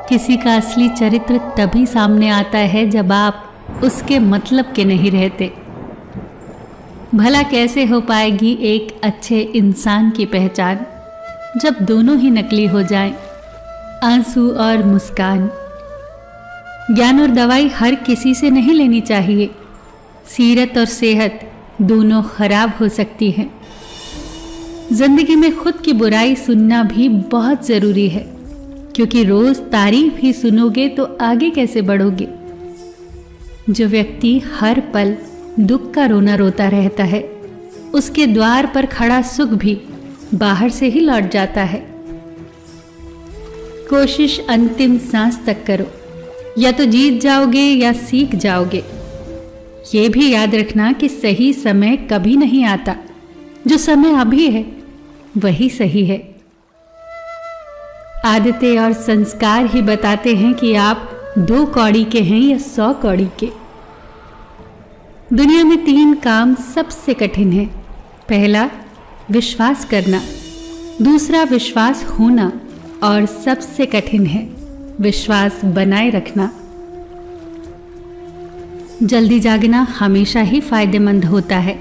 किसी का असली चरित्र तभी सामने आता है जब आप उसके मतलब के नहीं रहते। भला कैसे हो पाएगी एक अच्छे इंसान की पहचान जब दोनों ही नकली हो जाएं, आंसू और मुस्कान। ज्ञान और दवाई हर किसी से नहीं लेनी चाहिए। सीरत और सेहत दोनों खराब हो सकती हैं। जिंदगी में खुद की बुराई सुनना भी बहुत जरूरी है, क्योंकि रोज तारीफ ही सुनोगे तो आगे कैसे बढ़ोगे। जो व्यक्ति हर पल दुख का रोना रोता रहता है, उसके द्वार पर खड़ा सुख भी बाहर से ही लौट जाता है। कोशिश अंतिम सांस तक करो, या तो जीत जाओगे या सीख जाओगे। ये भी याद रखना कि सही समय कभी नहीं आता। जो समय अभी है वही सही है। आदतें और संस्कार ही बताते हैं कि आप 2 कौड़ी के हैं या 100 कौड़ी के। दुनिया में 3 काम सबसे कठिन है। पहला, विश्वास करना। दूसरा, विश्वास होना। और सबसे कठिन है विश्वास बनाए रखना। जल्दी जागना हमेशा ही फायदेमंद होता है,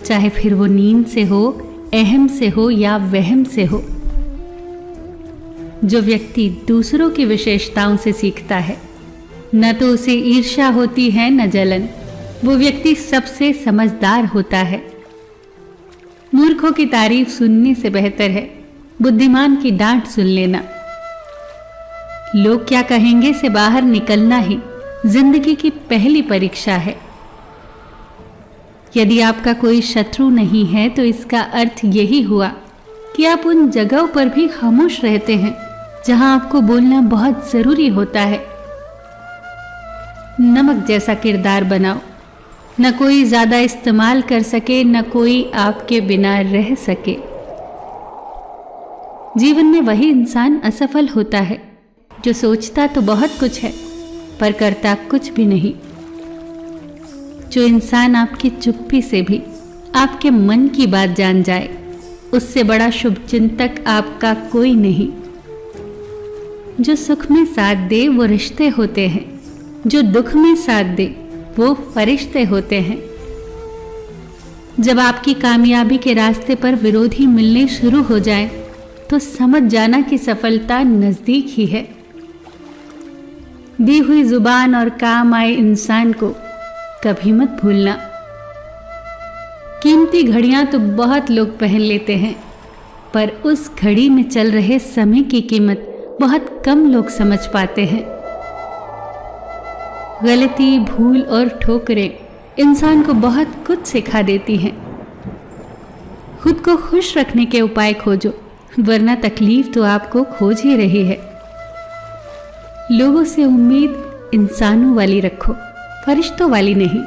चाहे फिर वो नींद से हो, अहम से हो या वहम से हो। जो व्यक्ति दूसरों की विशेषताओं से सीखता है, न तो उसे ईर्ष्या होती है न जलन, वो व्यक्ति सबसे समझदार होता है। मूर्खों की तारीफ सुनने से बेहतर है बुद्धिमान की डांट सुन लेना। लोग क्या कहेंगे से बाहर निकलना ही जिंदगी की पहली परीक्षा है। यदि आपका कोई शत्रु नहीं है तो इसका अर्थ यही हुआ कि आप उन जगहों पर भी खामोश रहते हैं जहां आपको बोलना बहुत जरूरी होता है। नमक जैसा किरदार बनाओ, न कोई ज्यादा इस्तेमाल कर सके, न कोई आपके बिना रह सके। जीवन में वही इंसान असफल होता है जो सोचता तो बहुत कुछ है पर करता कुछ भी नहीं। जो इंसान आपकी चुप्पी से भी आपके मन की बात जान जाए, उससे बड़ा शुभचिंतक आपका कोई नहीं। जो सुख में साथ दे वो रिश्ते होते हैं, जो दुख में साथ दे वो फरिश्ते होते हैं। जब आपकी कामयाबी के रास्ते पर विरोधी मिलने शुरू हो जाए तो समझ जाना कि सफलता नजदीक ही है। दी हुई जुबान और काम आए इंसान को कभी मत भूलना। कीमती घड़ियां तो बहुत लोग पहन लेते हैं, पर उस घड़ी में चल रहे समय की कीमत बहुत कम लोग समझ पाते हैं। गलती, भूल और ठोकरें इंसान को बहुत कुछ सिखा देती हैं। खुद को खुश रखने के उपाय खोजो, वरना तकलीफ तो आपको खोज ही रही है। लोगों से उम्मीद इंसानों वाली रखो, फरिश्तों वाली नहीं।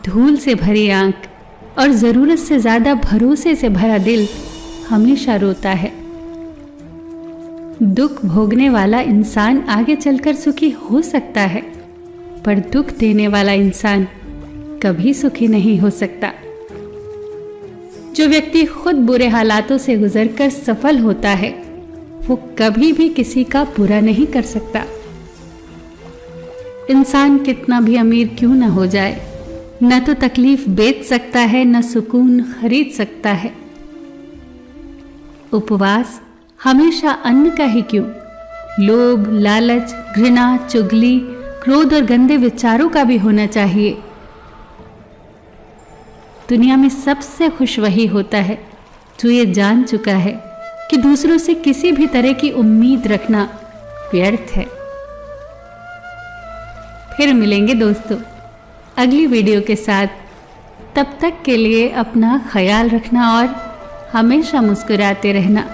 धूल से भरी आंख और जरूरत से ज्यादा भरोसे से भरा दिल हमेशा रोता है। दुख भोगने वाला इंसान आगे चलकर सुखी हो सकता है, पर दुख देने वाला इंसान कभी सुखी नहीं हो सकता। जो व्यक्ति खुद बुरे हालातों से गुजरकर सफल होता है, वो कभी भी किसी का बुरा नहीं कर सकता। इंसान कितना भी अमीर क्यों न हो जाए, न तो तकलीफ बेच सकता है, न सुकून खरीद सकता है। उपवास हमेशा अन्न का ही क्यों, लोभ, लालच, घृणा, चुगली, क्रोध और गंदे विचारों का भी होना चाहिए। दुनिया में सबसे खुश वही होता है जो ये जान चुका है कि दूसरों से किसी भी तरह की उम्मीद रखना व्यर्थ है। फिर मिलेंगे दोस्तों अगली वीडियो के साथ। तब तक के लिए अपना ख्याल रखना और हमेशा मुस्कुराते रहना।